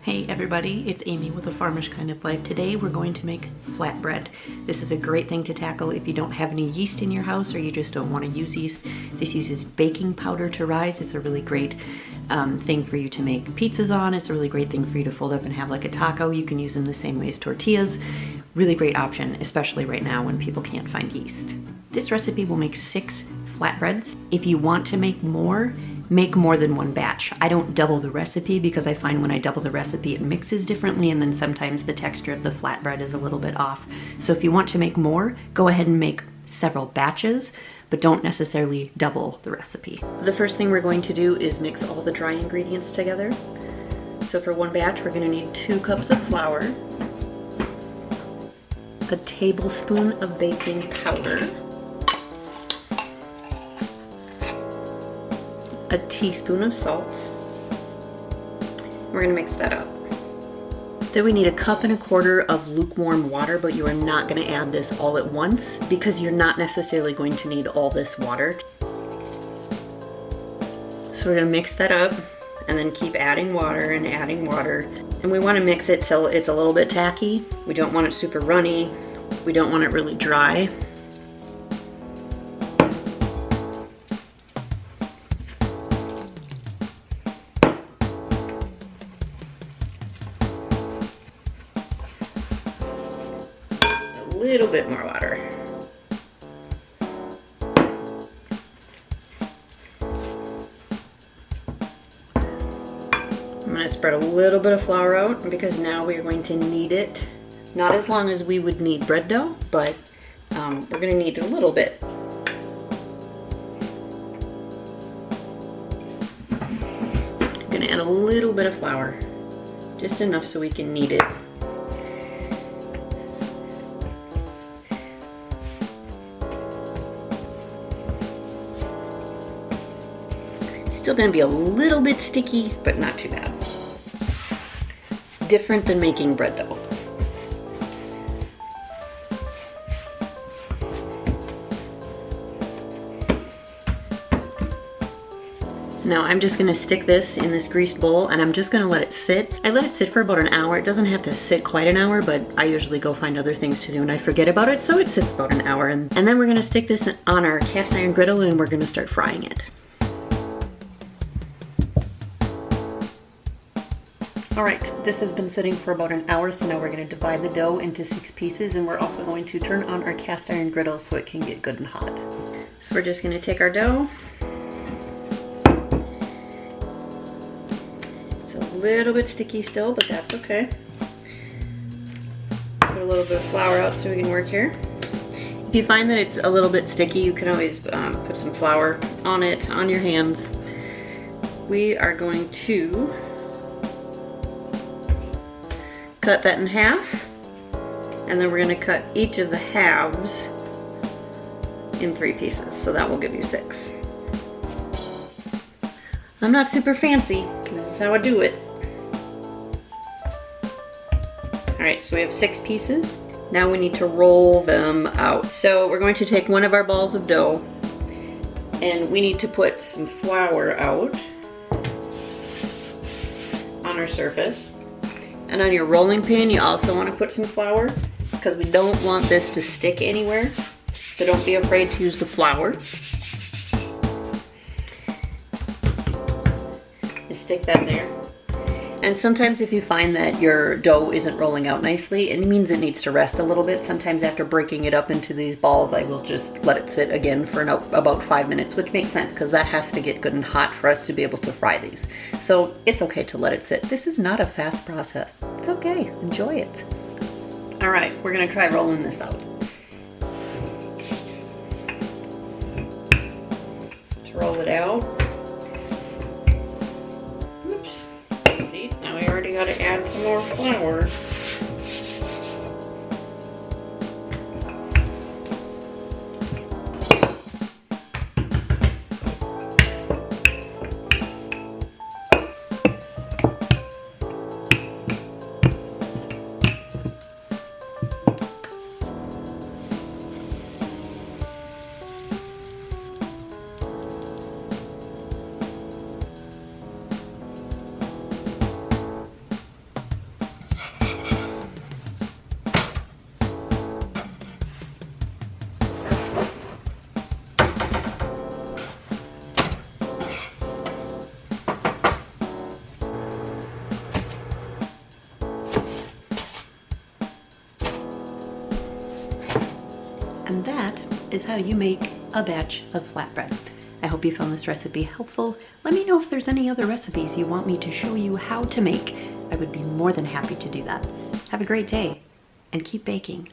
Hey everybody, it's Amy with a Farmish Kind of Life. Today we're going to make flatbread. This is a great thing to tackle if you don't have any yeast in your house or you just don't want to use yeast. This uses baking powder to rise. It's a really great thing for you to make pizzas on. It's a really great thing for you to fold up and have like a taco. You can use them the same way as tortillas. Really great option, especially right now when people can't find yeast. This recipe will make 6 flatbreads. If you want to make more than one batch. I don't double the recipe because I find when I double the recipe it mixes differently and then sometimes the texture of the flatbread is a little bit off. So if you want to make more, go ahead and make several batches, but don't necessarily double the recipe. The first thing we're going to do is mix all the dry ingredients together. So for one batch we're going to need 2 cups of flour, a tablespoon of baking powder, a teaspoon of salt. We're gonna mix that up. Then we need 1.25 cups of lukewarm water, but you are not gonna add this all at once because you're not necessarily going to need all this water. So we're gonna mix that up and then keep adding water and adding water. And we wanna mix it till it's a little bit tacky. We don't want it super runny. We don't want it really dry. A little bit more water. I'm going to spread a little bit of flour out because now we're going to knead it. Not as long as we would knead bread dough, but we're going to knead a little bit. I'm going to add a little bit of flour, just enough so we can knead it. Still gonna be a little bit sticky, but not too bad. Different than making bread dough. Now I'm just gonna stick this in this greased bowl and I'm just gonna let it sit. I let it sit for about an hour. It doesn't have to sit quite an hour, but I usually go find other things to do and I forget about it, so it sits about an hour. And then we're gonna stick this on our cast iron griddle and we're gonna start frying it. All right, this has been sitting for about an hour, so now we're going to divide the dough into 6 pieces, and we're also going to turn on our cast iron griddle so it can get good and hot. So we're just going to take our dough. It's a little bit sticky still, but that's okay. Put a little bit of flour out so we can work here. If you find that it's a little bit sticky, you can always put some flour on it, on your hands. We are going to cut that in half, and then we're going to cut each of the halves in 3 pieces, so that will give you 6. I'm not super fancy, this is how I do it. Alright, so we have 6 pieces. Now we need to roll them out. So we're going to take one of our balls of dough, and we need to put some flour out on our surface. And on your rolling pin, you also want to put some flour because we don't want this to stick anywhere. So don't be afraid to use the flour. Just stick that there. And sometimes if you find that your dough isn't rolling out nicely, it means it needs to rest a little bit. Sometimes after breaking it up into these balls, I will just let it sit again for about 5 minutes, which makes sense because that has to get good and hot for us to be able to fry these. So it's okay to let it sit. This is not a fast process. It's okay, enjoy it. All right, we're gonna try rolling this out. Let's roll it out. Oops, see, now we already gotta add some more flour. And that is how you make a batch of flatbread. I hope you found this recipe helpful. Let me know if there's any other recipes you want me to show you how to make. I would be more than happy to do that. Have a great day and keep baking.